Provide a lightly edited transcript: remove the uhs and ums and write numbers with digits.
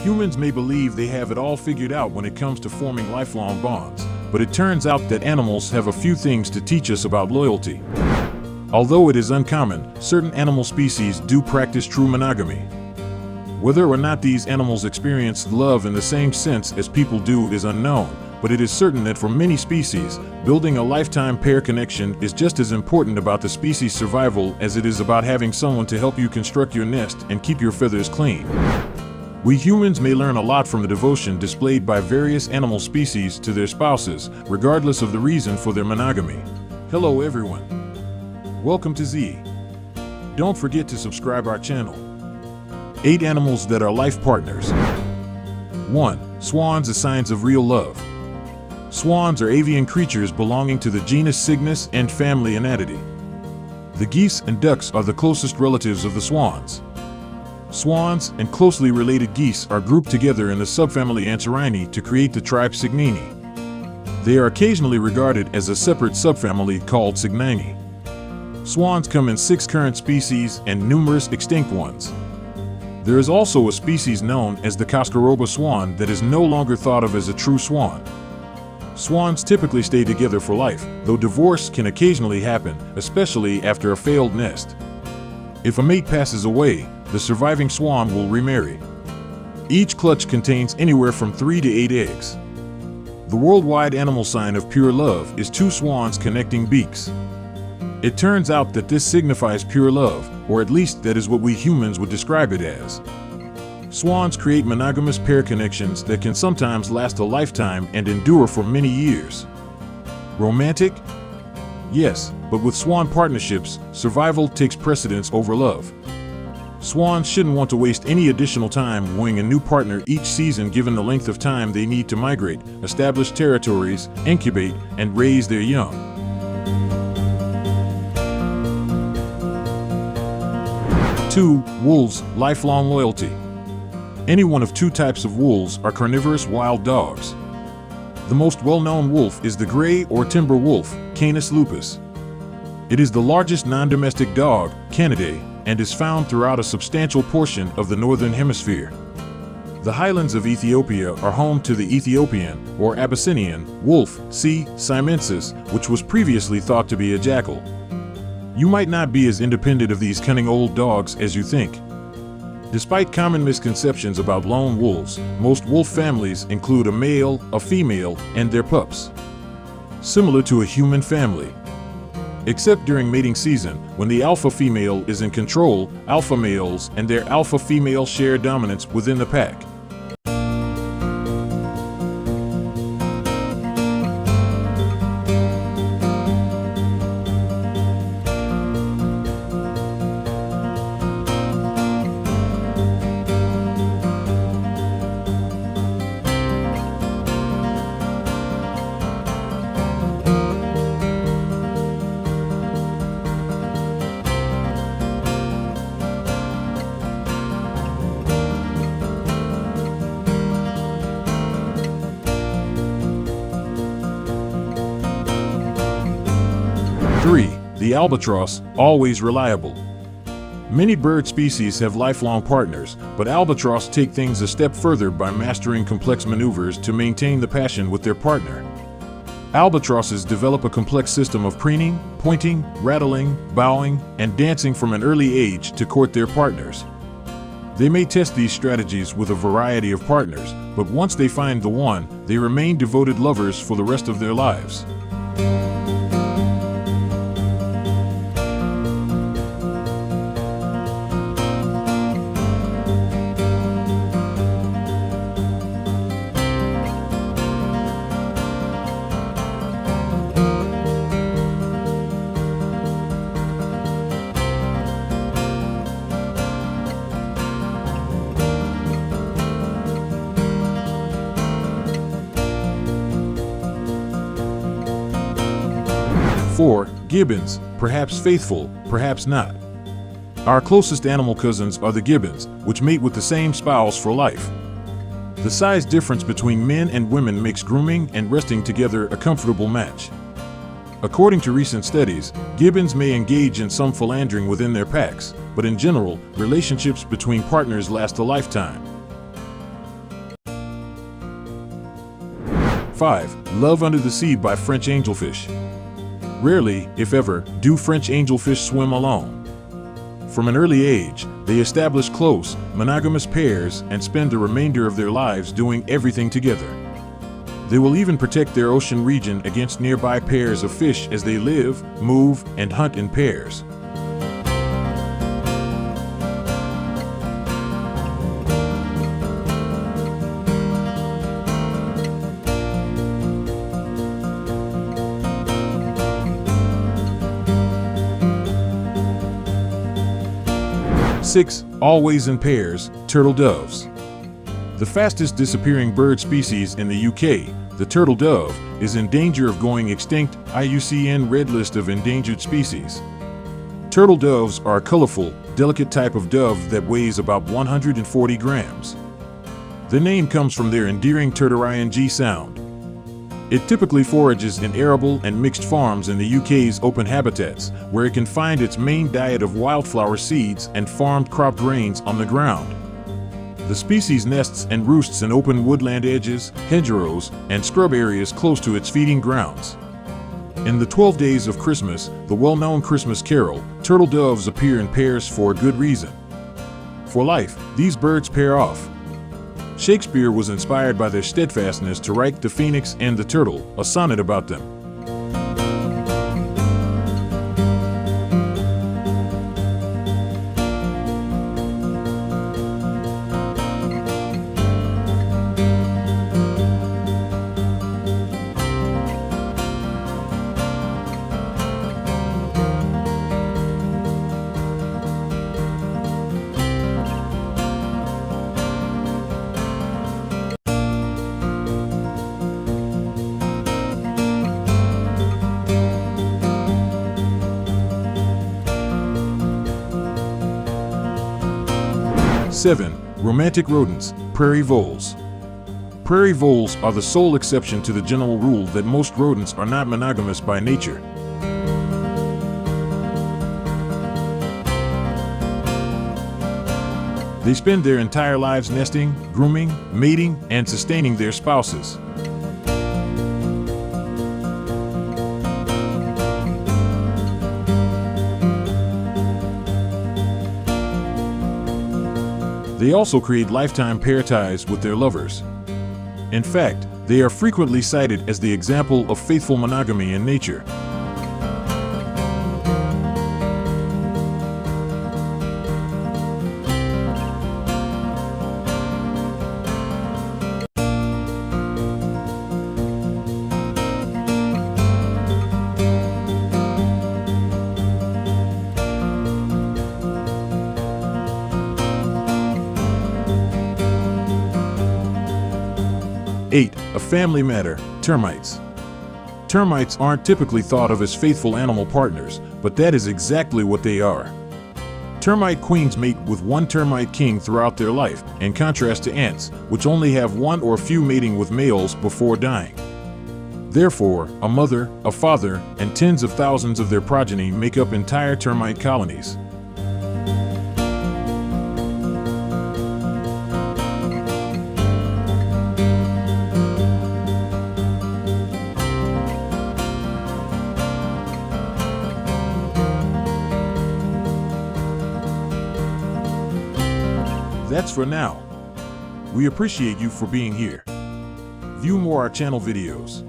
Humans may believe they have it all figured out when it comes to forming lifelong bonds, but it turns out that animals have a few things to teach us about loyalty. Although it is uncommon, certain animal species do practice true monogamy. Whether or not these animals experience love in the same sense as people do is unknown, but it is certain that for many species, building a lifetime pair connection is just as important about the species' survival as it is about having someone to help you construct your nest and keep your feathers clean. We humans may learn a lot from the devotion displayed by various animal species to their spouses, regardless of the reason for their monogamy. Hello everyone. Welcome to Z. Don't forget to subscribe our channel. 8 animals that are life partners. 1. Swans as signs of real love. Swans are avian creatures belonging to the genus Cygnus and family Anatidae. The geese and ducks are the closest relatives of the swans. Swans and closely related geese are grouped together in the subfamily Anserinae to create the tribe Cygninae. They are occasionally regarded as a separate subfamily called Cygninae. Swans come in 6 current species and numerous extinct ones. There is also a species known as the Cascaroba swan that is no longer thought of as a true swan. Swans typically stay together for life, though divorce can occasionally happen, especially after a failed nest. If a mate passes away, the surviving swan will remarry. Each clutch contains anywhere from 3 to 8 eggs. The worldwide animal sign of pure love is 2 swans connecting beaks. It turns out that this signifies pure love, or at least that is what we humans would describe it as. Swans create monogamous pair connections that can sometimes last a lifetime and endure for many years. Romantic? Yes, but with swan partnerships, survival takes precedence over love. Swans shouldn't want to waste any additional time wooing a new partner each season given the length of time they need to migrate, establish territories, incubate, and raise their young. 2. Wolves, lifelong loyalty. Any one of 2 types of wolves are carnivorous wild dogs. The most well-known wolf is the gray or timber wolf, Canis lupus. It is the largest non-domestic dog, Canidae, and is found throughout a substantial portion of the northern hemisphere. The highlands of Ethiopia are home to the Ethiopian, or Abyssinian, wolf, C. siamensis, which was previously thought to be a jackal. You might not be as independent of these cunning old dogs as you think. Despite common misconceptions about lone wolves, most wolf families include a male, a female, and their pups. Similar to a human family. Except during mating season, when the alpha female is in control, alpha males and their alpha female share dominance within the pack. The albatross, always reliable. Many bird species have lifelong partners, but albatross take things a step further by mastering complex maneuvers to maintain the passion with their partner. Albatrosses develop a complex system of preening, pointing, rattling, bowing, and dancing from an early age to court their partners. They may test these strategies with a variety of partners, but once they find the one, they remain devoted lovers for the rest of their lives. 4. Gibbons, perhaps faithful, perhaps not. Our closest animal cousins are the gibbons, which mate with the same spouse for life. The size difference between men and women makes grooming and resting together a comfortable match. According to recent studies, gibbons may engage in some philandering within their packs, but in general, relationships between partners last a lifetime. 5. Love under the sea by French angelfish. Rarely, if ever, do French angelfish swim alone. From an early age, they establish close, monogamous pairs and spend the remainder of their lives doing everything together. They will even protect their ocean region against nearby pairs of fish as they live, move, and hunt in pairs. Six, always in pairs, turtle doves. The fastest disappearing bird species in the UK, the turtle dove, is in danger of going extinct, IUCN Red List of Endangered Species. Turtle doves are a colorful, delicate type of dove that weighs about 140 grams. The name comes from their endearing tertiary sound. It typically forages in arable and mixed farms in the UK's open habitats, where it can find its main diet of wildflower seeds and farmed crop grains on the ground. The species nests and roosts in open woodland edges, hedgerows, and scrub areas close to its feeding grounds. In the 12 Days of Christmas, the well-known Christmas carol, turtle doves appear in pairs for a good reason. For life, these birds pair off. Shakespeare was inspired by their steadfastness to write The Phoenix and the Turtle, a sonnet about them. Seven, romantic rodents, prairie voles. Prairie voles are the sole exception to the general rule that most rodents are not monogamous by nature. They spend their entire lives nesting, grooming, mating, and sustaining their spouses. They also create lifetime pair ties with their lovers. In fact, they are frequently cited as the example of faithful monogamy in nature. Eight, a family matter, termites. Termites aren't typically thought of as faithful animal partners, but that is exactly what they are. Termite queens mate with one termite king throughout their life, in contrast to ants, which only have one or few mating with males before dying. Therefore, a mother, a father, and tens of thousands of their progeny make up entire termite colonies. That's for now. We appreciate you for being here. View more our channel videos.